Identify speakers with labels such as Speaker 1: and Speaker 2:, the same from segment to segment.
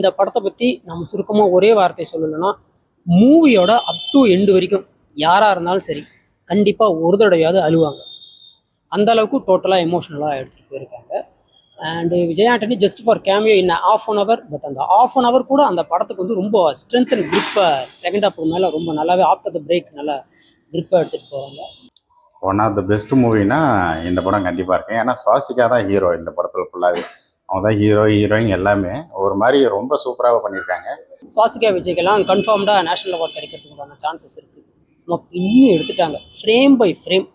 Speaker 1: இந்த படத்தை பற்றி நம்ம சுருக்கமாக ஒரே வார்த்தை சொல்லணும்னா, மூவியோட அப் டு எண்டு வரைக்கும் யாராக இருந்தாலும் சரி கண்டிப்பாக ஒரு தடவையாவது அழுவாங்க. அந்த அளவுக்கு டோட்டலாக எமோஷ்னலாக எடுத்துகிட்டு போயிருக்காங்க. And Vijay Antony just for cameo in half an hour, but அந்த ஆஃப் அன் ஹவர் கூட அந்த படத்துக்கு வந்து ரொம்ப ஸ்ட்ரென்த் அண்ட் கிரிப்பை செகண்ட் ஹாஃப் மேலே ரொம்ப நல்லாவே ஆஃப்டர் த பிரேக் நல்லா கிரிப்பாக எடுத்துகிட்டு போகிறாங்க.
Speaker 2: ஒன் ஆஃப் த பெஸ்ட் மூவினா இந்த படம் கண்டிப்பாக இருக்கும். ஏன்னா சுவாசிகா தான் ஹீரோ இந்த படத்தில் ஃபுல்லாகவே. அவங்க தான் ஹீரோ ஹீரோயின் எல்லாமே ஒரு மாதிரி ரொம்ப சூப்பராக பண்ணியிருக்காங்க.
Speaker 1: சுவாசிகா விஜய்க்கெல்லாம் கன்ஃபார்ம்டாக நேஷனல் அவார்ட் கிடைக்கிறதுக்கான சான்சஸ் இருக்குது. சும்மா இன்னும் எடுத்துட்டாங்க. ஃப்ரேம் பை ஃப்ரேம்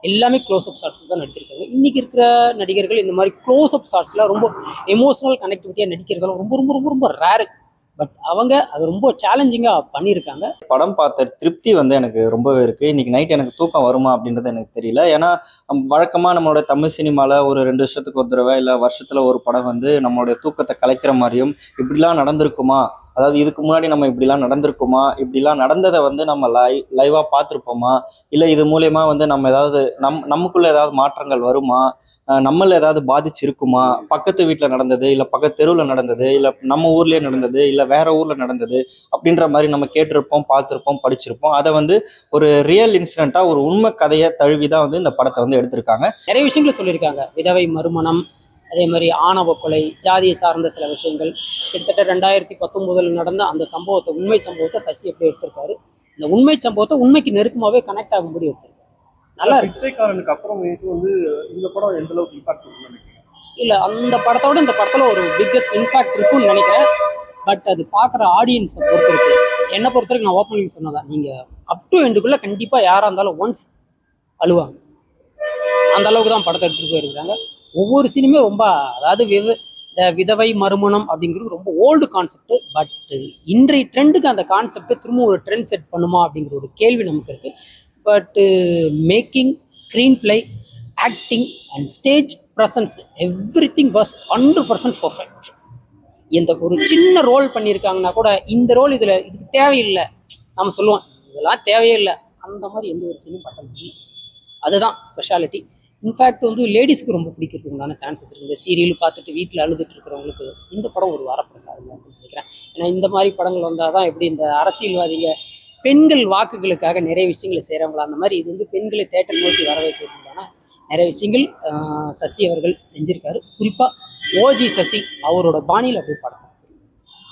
Speaker 1: எல்லாமே க்ளோஸ் அப் ஷாட்ஸ் தான் நடிச்சிருக்காங்க. இன்றைக்கி இருக்கிற நடிகர்கள் இந்த மாதிரி க்ளோஸ் அப் ஷாட்ஸில் ரொம்ப எமோஷனல் கனெக்டிவிட்டியாக நடிக்கிறதெல்லாம் ரொம்ப ரொம்ப ரொம்ப ரொம்ப ரேரு. பட் அவங்க அது ரொம்ப சேலஞ்சிங்காக பண்ணியிருக்காங்க.
Speaker 3: படம் பார்த்த திருப்தி வந்து எனக்கு ரொம்பவே இருக்குது. இன்றைக்கி நைட் எனக்கு தூக்கம் வருமா அப்படின்றது எனக்கு தெரியல. ஏன்னா வழக்கமாக நம்மளோட தமிழ் சினிமாவில் ஒரு 2 வருஷத்துக்கு ஒரு தடவை இல்லை வருஷத்தில் ஒரு படம் வந்து நம்மளுடைய தூக்கத்தை கலைக்கிற மாதிரியும் இப்படிலாம் நடந்திருக்குமா, அதாவது இதுக்கு முன்னாடி நம்ம இப்படிலாம் நடந்திருக்குமா, இப்படிலாம் நடந்ததை வந்து நம்ம லைவாக பார்த்துருப்போமா, இல்லை இது மூலயமா வந்து நம்ம ஏதாவது நமக்குள்ளே ஏதாவது மாற்றங்கள் வருமா, நம்மள ஏதாவது பாதிச்சு இருக்குமா, பக்கத்து வீட்டில் நடந்தது இல்லை பக்கத்து தெருவில் நடந்தது இல்லை நம்ம ஊர்லேயே நடந்தது இல்லை வேற ஊரில் நடந்தது அப்படின்ற மாதிரி நம்ம கேட்டிருப்போம், பார்த்துருப்போம், படிச்சிருப்போம். அதை வந்து ஒரு ரியல் இன்சிடெண்ட்டாக ஒரு உண்மை கதையை தழுவி தான் வந்து இந்த படத்தை வந்து எடுத்திருக்காங்க.
Speaker 1: நிறைய விஷயங்களை சொல்லியிருக்காங்க. விதவை மறுமணம், அதே மாதிரி ஆணவ கொலை, ஜாதியை சார்ந்த சில விஷயங்கள். கிட்டத்தட்ட 2019 நடந்த அந்த சம்பவத்தை, உண்மை சம்பவத்தை சசி எப்படி எடுத்திருக்காரு. இந்த உண்மை சம்பவத்தை உண்மைக்கு நெருக்கமாகவே கனெக்ட் ஆகும்படி எடுத்திருக்காரு. நல்லா இருக்கு.
Speaker 4: பிச்சைக்காரனுக்கு அப்புறம் வந்து இந்த படம் எந்த அளவுக்கு இம்பாக்ட் இருக்குன்னு நினைக்கிறேன்.
Speaker 1: இல்லை, அந்த படத்தோட இந்த படத்தில் ஒரு பிக்கஸ்ட் இம்பாக்ட் இருக்குன்னு நினைக்கிறேன். பட் அது பார்க்குற ஆடியன்ஸை பொறுத்த இருக்கு. என்னை பொறுத்த வரைக்கும் நான் ஓப்பனிங் சொன்னதான், நீங்கள் அப் டு எண்டுக்குள்ளே கண்டிப்பாக யாராக இருந்தாலும் ஒன்ஸ் அழுவாங்க. அந்த அளவுக்கு தான் படத்தை எடுத்துகிட்டு போயிருக்கிறாங்க. ஒவ்வொரு சீனுமே ரொம்ப, அதாவது இந்த விதவை மறுமணம் அப்படிங்கிறது ரொம்ப ஓல்டு கான்செப்ட். பட் இன்றைய ட்ரெண்டுக்கு அந்த கான்செப்ட் திரும்ப ஒரு ட்ரெண்ட் செட் பண்ணுமா அப்படிங்கிற ஒரு கேள்வி நமக்கு இருக்குது. பட்டு making, screen play, acting and stage presence every thing was 100% perfect. எந்த ஒரு சின்ன ரோல் பண்ணியிருக்காங்கன்னா கூட இந்த ரோல் இதுக்கு தேவையில்லை நம்ம சொல்லுவோம், இதெல்லாம் தேவையே இல்லை, அந்த மாதிரி எந்த ஒரு சீனும் பார்க்க முடியும். அதுதான் ஸ்பெஷாலிட்டி. இன்ஃபேக்ட் வந்து லேடிஸ்க்கு ரொம்ப பிடிக்கிறதுக்குண்டான சான்சஸ் இருக்குது. இந்த சீரியல் பார்த்துட்டு வீட்டில் அழுதுட்டு இருக்கிறவங்களுக்கு இந்த படம் ஒரு வரப்பிரசாதம் இருக்குன்னு நினைக்கிறேன். ஏன்னா இந்த மாதிரி படங்கள் வந்தால் தான் எப்படி இந்த அரசியல்வாதிங்க பெண்கள் வாக்குகளுக்காக நிறைய விஷயங்களை செய்கிறவங்களா, அந்த மாதிரி இது வந்து பெண்களை தேட்டர் நோக்கி வர வைக்கிறதுக்கான நிறைய விஷயங்கள் சசி அவர்கள் செஞ்சுருக்காரு. குறிப்பாக ஓஜி சசி அவரோட பாணியில் அப்படி படம்.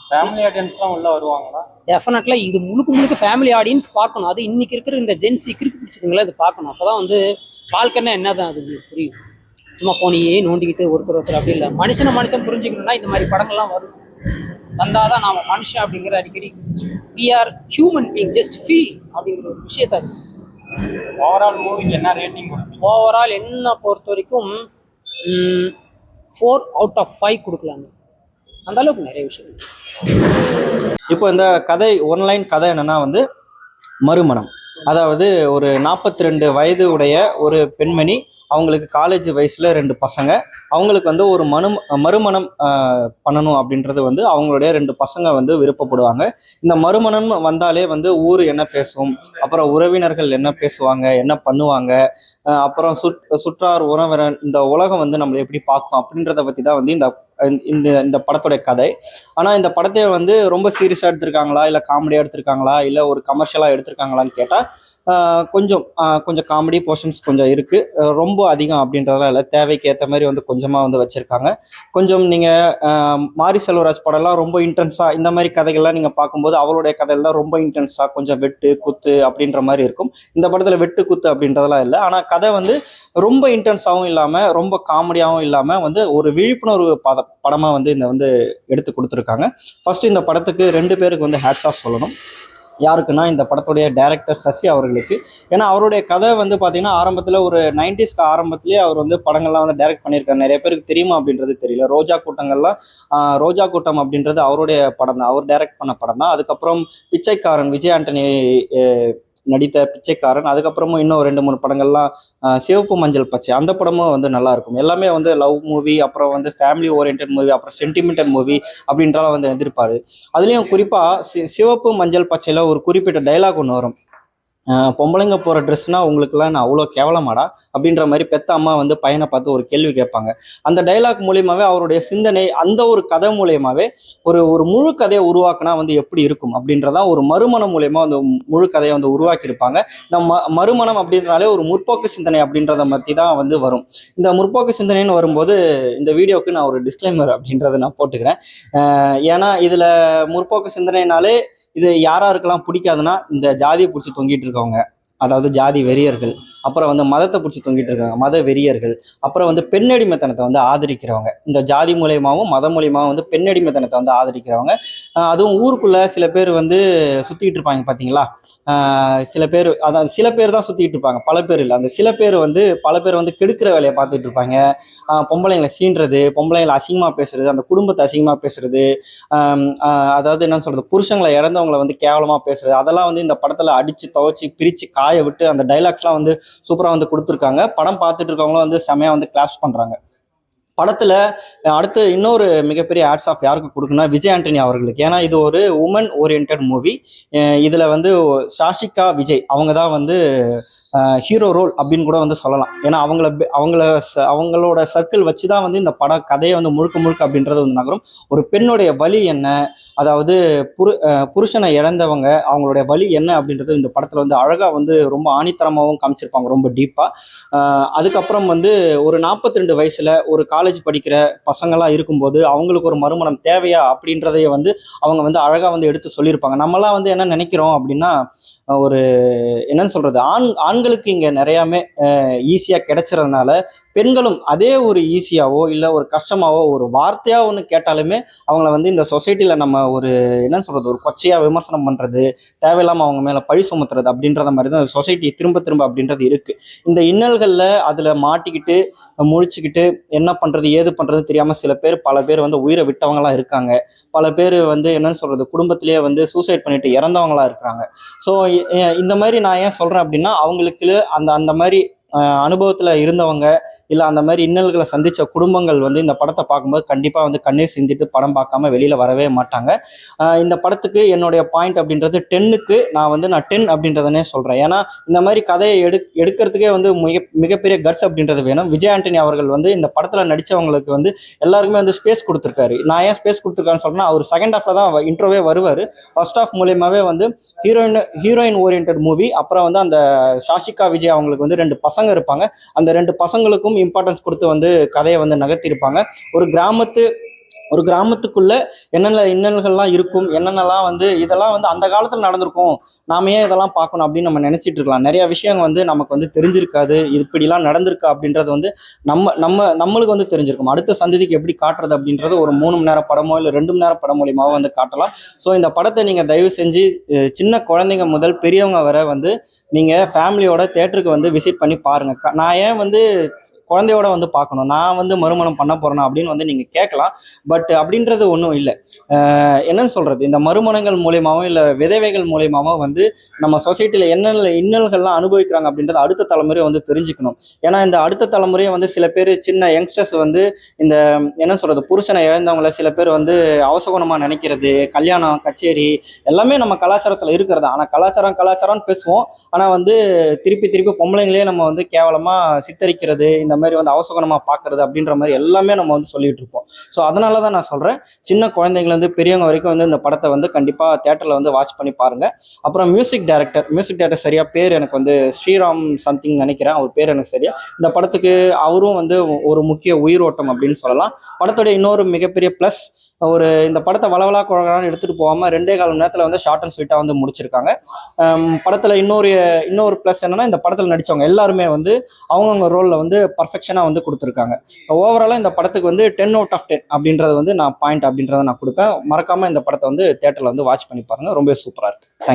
Speaker 4: ஃபேமிலி ஆடியன்ஸ்லாம் உள்ள வருவாங்களா?
Speaker 1: டெஃபினெட்லாம் இது முழுக்க ஃபேமிலி ஆடியன்ஸ் பார்க்கணும். அது இன்றைக்கி இருக்கிற இந்த ஜென்சி கிறுக்கு பிடிச்சதுங்களா இது பார்க்கணும். அப்போ தான் வந்து வாழ்க்கைன்னா என்ன தான் அது புரியும். சும்மா போனியே நோண்டிக்கிட்டு ஒருத்தர் அப்படி இல்லை. மனுஷன் புரிஞ்சுக்கணும்னா இந்த மாதிரி படங்கள்லாம் வரும். வந்தால் தான் நாம் மனுஷன் அப்படிங்கிற அடிக்கடி we are human being, just feel அப்படிங்கிற ஒரு விஷயத்தை.
Speaker 4: ஓவரால் மூவிக்கு என்ன ரேட்டிங் கொடுப்பீங்க?
Speaker 1: ஓவரால் என்ன பொறுத்த வரைக்கும் 4 out of 5 கொடுக்கலாங்க. அந்த அளவுக்கு நிறைய விஷயம்.
Speaker 3: இப்போ இந்த கதை ஒன்லைன் கதை என்னன்னா வந்து மறுமணம். அதாவது ஒரு 42 வயது உடைய ஒரு பெண்மணி, அவங்களுக்கு காலேஜ் வயசுல 2 பசங்க, அவங்களுக்கு வந்து ஒரு மறுமணம் பண்ணணும் அப்படின்றது வந்து அவங்களுடைய 2 பசங்க வந்து விருப்பப்படுவாங்க. இந்த மறுமணம் வந்தாலே வந்து ஊர் என்ன பேசும், அப்புறம் உறவினர்கள் என்ன பேசுவாங்க, என்ன பண்ணுவாங்க, அப்புறம் சுற்றார் உறவினர், இந்த உலகம் வந்து நம்மளை எப்படி பார்க்கும் அப்படின்றத பற்றி தான் வந்து இந்த படத்துடைய கதை. ஆனால் இந்த படத்தை வந்து ரொம்ப சீரியஸாக எடுத்திருக்காங்களா, இல்லை காமெடியாக எடுத்திருக்காங்களா, இல்லை ஒரு கமர்ஷியலாக எடுத்திருக்காங்களான்னு கேட்டால் கொஞ்சம் காமெடி போர்ஷன்ஸ் கொஞ்சம் இருக்குது. ரொம்ப அதிகம் அப்படின்றதெல்லாம் இல்லை, தேவைக்கு ஏற்ற மாதிரி வந்து கொஞ்சமாக வந்து வச்சுருக்காங்க. கொஞ்சம் நீங்கள் மாரி செல்வராஜ் படம்லாம் ரொம்ப இன்டென்ஸாக இந்த மாதிரி கதைகள்லாம் நீங்கள் பார்க்கும்போது அவளுடைய கதையெல்லாம் ரொம்ப இன்டென்ஸாக கொஞ்சம் வெட்டு குத்து அப்படின்ற மாதிரி இருக்கும். இந்த படத்தில் வெட்டு குத்து அப்படின்றதெல்லாம் இல்லை. ஆனால் கதை வந்து ரொம்ப இன்டென்ஸாகவும் இல்லாமல் ரொம்ப காமெடியாகவும் இல்லாமல் வந்து ஒரு விழிப்புணர்வு படமாக வந்து இந்த எடுத்து கொடுத்துருக்காங்க. ஃபர்ஸ்ட் இந்த படத்துக்கு 2 பேருக்கு வந்து ஹேட்ஸ் ஆஃப் சொல்லணும். யாருக்குன்னா இந்த படத்துடைய டைரக்டர் சசி அவர்களுக்கு. ஏன்னா அவருடைய கதை வந்து பார்த்தீங்கன்னா ஆரம்பத்தில் ஒரு 90s ஆரம்பத்திலேயே அவர் வந்து படங்கள்லாம் வந்து டைரக்ட் பண்ணியிருக்காரு. நிறைய பேருக்கு தெரியுமா அப்படின்றது தெரியல. ரோஜா கூட்டம் அப்படின்றது அவருடைய படம் தான், அவர் டைரக்ட் பண்ண படம் தான். அதுக்கப்புறம் பிச்சைக்காரன், விஜய் ஆண்டனி நடித்த பிச்சைக்காரன், அதுக்கப்புறமும் இன்னும் 2-3 படங்கள்லாம், சிவப்பு மஞ்சள் பச்சை, அந்த படமும் வந்து நல்லா இருக்கும். எல்லாமே வந்து லவ் மூவி, அப்புறம் வந்து ஃபேமிலி ஓரியன்ட் மூவி, அப்புறம் சென்டிமெண்டல் மூவி அப்படின்றலாம் வந்து எதிர்ப்பாரு. அதுலேயும் குறிப்பாக சிவப்பு மஞ்சள் பச்சையில் ஒரு குறிப்பிட்ட டைலாக் ஒன்று வரும். பொம்பளைங்க போகிற ட்ரெஸ்னா உங்களுக்குலாம் நான் அவ்வளோ கேவலமாடா அப்படின்ற மாதிரி பெத்த அம்மா வந்து பையனை பார்த்து ஒரு கேள்வி கேட்பாங்க. அந்த டைலாக் மூலியமாகவே அவருடைய சிந்தனை அந்த ஒரு கதை மூலியமாகவே ஒரு ஒரு முழு கதையை உருவாக்குனா வந்து எப்படி இருக்கும் அப்படின்றதான் ஒரு மறுமணம் மூலயமா அந்த முழு கதையை வந்து உருவாக்கியிருப்பாங்க. இந்த மறுமணம் அப்படின்றாலே ஒரு முற்போக்கு சிந்தனை அப்படின்றத பற்றி தான் வந்து வரும். இந்த முற்போக்கு சிந்தனைன்னு வரும்போது இந்த வீடியோவுக்கு நான் ஒரு டிஸ்க்ளைமர் அப்படின்றத நான் போட்டுக்கிறேன். ஏன்னா இதில் முற்போக்கு சிந்தனைனாலே இது யாராருக்கெல்லாம் பிடிக்காதுன்னா இந்த ஜாதியை பிடிச்சி தொங்கிட்டு இருக்கவங்க, அதாவது ஜாதி வெறியர்கள், அப்புறம் வந்து மதத்தை பிடிச்சி தொங்கிட்டு இருக்காங்க மத வெறியர்கள், அப்புறம் வந்து பெண்ணடிமைத்தனத்தை வந்து ஆதரிக்கிறவங்க, இந்த ஜாதி மூலியமாகவும் மதம் மூலியமாகவும் வந்து பெண்ணடிமைத்தனத்தை வந்து ஆதரிக்கிறவங்க. அதுவும் ஊருக்குள்ள சில பேர் வந்து சுத்திட்டு இருப்பாங்க பார்த்தீங்களா. சில பேர், அதான் சில பேர் தான் சுத்திட்டு இருப்பாங்க, பல பேர் இல்லை. அந்த சில பேர் வந்து பல பேர் வந்து கெடுக்கிற வேலையை பார்த்துட்டு இருப்பாங்க. பொம்பளைங்களை சீன்றது, பொம்பளைங்களை அசிங்கமாக பேசுறது, அந்த குடும்பத்தை அசிங்கமாக பேசுறது, அதாவது என்ன சொல்றது, புருஷங்களை இறந்தவங்களை வந்து கேவலமாக பேசுறது, அதெல்லாம் வந்து இந்த படத்தில் அடித்து துவைச்சி பிரித்து காய விட்டு அந்த டைலாக்ஸ்லாம் வந்து சூப்பராக வந்து கொடுத்துருக்காங்க. படம் பார்த்துட்டு இருக்கவங்களும் வந்து செமையாக வந்து கிளாப்ஸ் பண்ணுறாங்க. படத்தில் அடுத்து இன்னொரு மிகப்பெரிய ஆட்ஸ் ஆஃப் யாருக்கு கொடுக்குன்னா விஜய் ஆண்டனி அவர்களுக்கு. ஏன்னா இது ஒரு உமன் ஓரியன்ட் மூவி. இதில் வந்து சாஷிகா விஜய் அவங்க தான் வந்து ஹீரோ ரோல் அப்படின்னு கூட வந்து சொல்லலாம். ஏன்னா அவங்களோட சர்க்கிள் வச்சு தான் வந்து இந்த படம் கதையை வந்து முழுக்க முழுக்க அப்படின்றது வந்து நகரும். ஒரு பெண்ணுடைய வலி என்ன, அதாவது புருஷனை இழந்தவங்க அவங்களுடைய வலி என்ன அப்படின்றது இந்த படத்தில் வந்து அழகாக வந்து ரொம்ப ஆணித்தரமாகவும் காமிச்சிருப்பாங்க, ரொம்ப டீப்பாக. அதுக்கப்புறம் வந்து ஒரு 42 வயசில் ஒரு காலேஜ் படிக்கிற பசங்களாம் இருக்கும்போது அவங்களுக்கு ஒரு மறுமணம் தேவையா அப்படின்றதைய வந்து அவங்க வந்து அழகாக வந்து எடுத்து சொல்லியிருப்பாங்க. நம்மளாம் வந்து என்ன நினைக்கிறோம் அப்படின்னா, ஒரு என்னன்னு சொல்றது, ஆண்களுக்கு இங்கே நிறையாமே ஈஸியாக கிடைச்சறதுனால பெண்களும் அதே ஒரு ஈஸியாவோ இல்லை ஒரு கஷ்டமாவோ ஒரு வார்த்தையாக ஒன்று கேட்டாலுமே அவங்கள வந்து இந்த சொசைட்டியில் நம்ம ஒரு என்னன்னு சொல்கிறது, ஒரு கொச்சையாக விமர்சனம் பண்ணுறது, தேவையில்லாமல் அவங்க மேலே பழி சுமத்துறது அப்படின்றத மாதிரி தான் சொசைட்டி திரும்ப திரும்ப அப்படின்றது இருக்குது. இந்த இன்னல்களில் அதில் மாட்டிக்கிட்டு முழிச்சுக்கிட்டு என்ன பண்ணுறது ஏது பண்ணுறது தெரியாமல் பல பேர் வந்து உயிரை விட்டவங்களாம் இருக்காங்க. பல பேர் வந்து என்னன்னு சொல்கிறது, குடும்பத்திலேயே வந்து சூசைட் பண்ணிட்டு இறந்தவங்களாம் இருக்கிறாங்க. ஸோ இந்த மாதிரி நான் ஏன் சொல்கிறேன் அப்படின்னா, அவங்களுக்கு அந்த மாதிரி அனுபவத்தில் இருந்தவங்க இல்லை அந்த மாதிரி இன்னல்களை சந்தித்த குடும்பங்கள் வந்து இந்த படத்தை பார்க்கும்போது கண்டிப்பாக வந்து கண்ணீர் சிந்திட்டு படம் பார்க்காம வெளியில் வரவே மாட்டாங்க. இந்த படத்துக்கு என்னுடைய பாயிண்ட் அப்படின்றது 10க்கு நான் 10 அப்படின்றதனே சொல்கிறேன். ஏன்னா இந்த மாதிரி கதையை எடுக்கிறதுக்கே வந்து மிகப்பெரிய கட்ஸ் அப்படின்றது வேணும். விஜய் ஆண்டனி அவர்கள் வந்து இந்த படத்தில் நடித்தவங்களுக்கு வந்து எல்லாருக்குமே வந்து ஸ்பேஸ் கொடுத்துருக்காரு. நான் ஏன் ஸ்பேஸ் கொடுத்துருக்காருன்னு சொல்கிறேன்னா, அவர் செகண்ட் ஹாஃபில் தான் இன்ட்ரோவே வருவார். ஃபர்ஸ்ட் ஹாஃப் மூலியமாகவே வந்து ஹீரோயின் ஓரியன்ட் மூவி. அப்புறம் வந்து அந்த சாஷிகா விஜய் அவங்களுக்கு வந்து 2 பசங்க இருப்பாங்க. அந்த 2 பசங்களுக்கும் இம்பார்ட்டன்ஸ் கொடுத்து வந்து கதையை வந்து நகர்த்திருப்பாங்க. ஒரு கிராமத்துக்குள்ள என்னென்ன இன்னல்கள்லாம் இருக்கும், என்னென்னலாம் வந்து இதெல்லாம் வந்து அந்த காலத்தில் நடந்திருக்கும், நாம ஏன் இதெல்லாம் பார்க்கணும் அப்படின்னு நம்ம நினைச்சிட்டு இருக்கலாம். நிறைய விஷயங்கள் வந்து நமக்கு வந்து தெரிஞ்சிருக்காது, இப்படிலாம் நடந்திருக்கா அப்படின்றது வந்து நம்மளுக்கு வந்து தெரிஞ்சிருக்கும். அடுத்த சந்ததிக்கு எப்படி காட்டுறது அப்படின்றது ஒரு 3 மணி நேர படமோ இல்லை 2 மணி நேர படம் மூலியமாக வந்து காட்டலாம். ஸோ இந்த படத்தை நீங்கள் தயவு செஞ்சு சின்ன குழந்தைங்க முதல் பெரியவங்க வரை வந்து நீங்கள் ஃபேமிலியோட தேட்டருக்கு வந்து விசிட் பண்ணி பாருங்கள். நான் ஏன் வந்து குழந்தையோட வந்து பார்க்கணும், நான் வந்து மறுமணம் பண்ண போறேனா அப்படின்னு வந்து நீங்கள் கேட்கலாம். பட் அப்படின்றது ஒன்றும் இல்லை. என்னன்னு சொல்கிறது, இந்த மறுமணங்கள் மூலியமாகவும் இல்லை விதவைகள் மூலியமாகவும் வந்து நம்ம சொசைட்டியில் என்னென்ன இன்னல்கள்லாம் அனுபவிக்கிறாங்க அப்படின்றது அடுத்த தலைமுறை வந்து தெரிஞ்சுக்கணும். ஏன்னா இந்த அடுத்த தலைமுறையை வந்து சில பேர் சின்ன யங்ஸ்டர்ஸ் வந்து இந்த என்ன சொல்கிறது, புருஷனை இழந்தவங்கள சில பேர் வந்து அவசகுணமாக நினைக்கிறது, கல்யாணம் கச்சேரி எல்லாமே நம்ம கலாச்சாரத்தில் இருக்கிறது. ஆனால் கலாச்சாரம்னு பேசுவோம், ஆனால் வந்து திருப்பி பொம்பளைங்களே நம்ம வந்து கேவலமாக சித்தரிக்கிறது, இந்த மாதிரி வந்து அவசகுணமாக பார்க்கறது அப்படின்ற மாதிரி எல்லாமே நம்ம வந்து சொல்லிட்டு இருப்போம். ஸோ அதனால தான் நான் சொல்கிறேன், சின்ன குழந்தைங்கலேருந்து பெரியவங்க வரைக்கும் வந்து இந்த படத்தை வந்து கண்டிப்பாக தேட்டரில் வந்து வாட்ச் பண்ணி பாருங்கள். அப்புறம் மியூசிக் டைரக்டர் சரியாக பேர் எனக்கு வந்து ஸ்ரீராம் சம்திங் நினைக்கிறேன், அவர் பேர் எனக்கு சரியா. இந்த படத்துக்கு அவரும் வந்து ஒரு முக்கிய உயிரோட்டம் அப்படின்னு சொல்லலாம். படத்தோட இன்னொரு மிகப்பெரிய ப்ளஸ், இந்த படத்தை வளவலா குழகான்னு எடுத்துகிட்டு போகாமல் 2.25 மணி நேரத்தில் வந்து ஷார்ட் அண்ட் ஸ்வீட்டாக வந்து முடிச்சிருக்காங்க. படத்தில் இன்னொரு ப்ளஸ் என்னன்னா, இந்த படத்தில் நடித்தவங்க எல்லாருமே வந்து அவங்கவுங்க ரோலில் வந்து பர்ஃபெக்ஷனாக வந்து கொடுத்துருக்காங்க. ஓவராலாக இந்த படத்துக்கு வந்து 10 out of 10 அப்படின்றது வந்து நான் பாயிண்ட் அப்படின்றத நான் கொடுப்பேன். மறக்காமல் இந்த படத்தை வந்து தேட்டரில் வந்து வாட்ச் பண்ணி பாருங்கள், ரொம்ப சூப்பராக இருக்குது. தேங்க்யூ.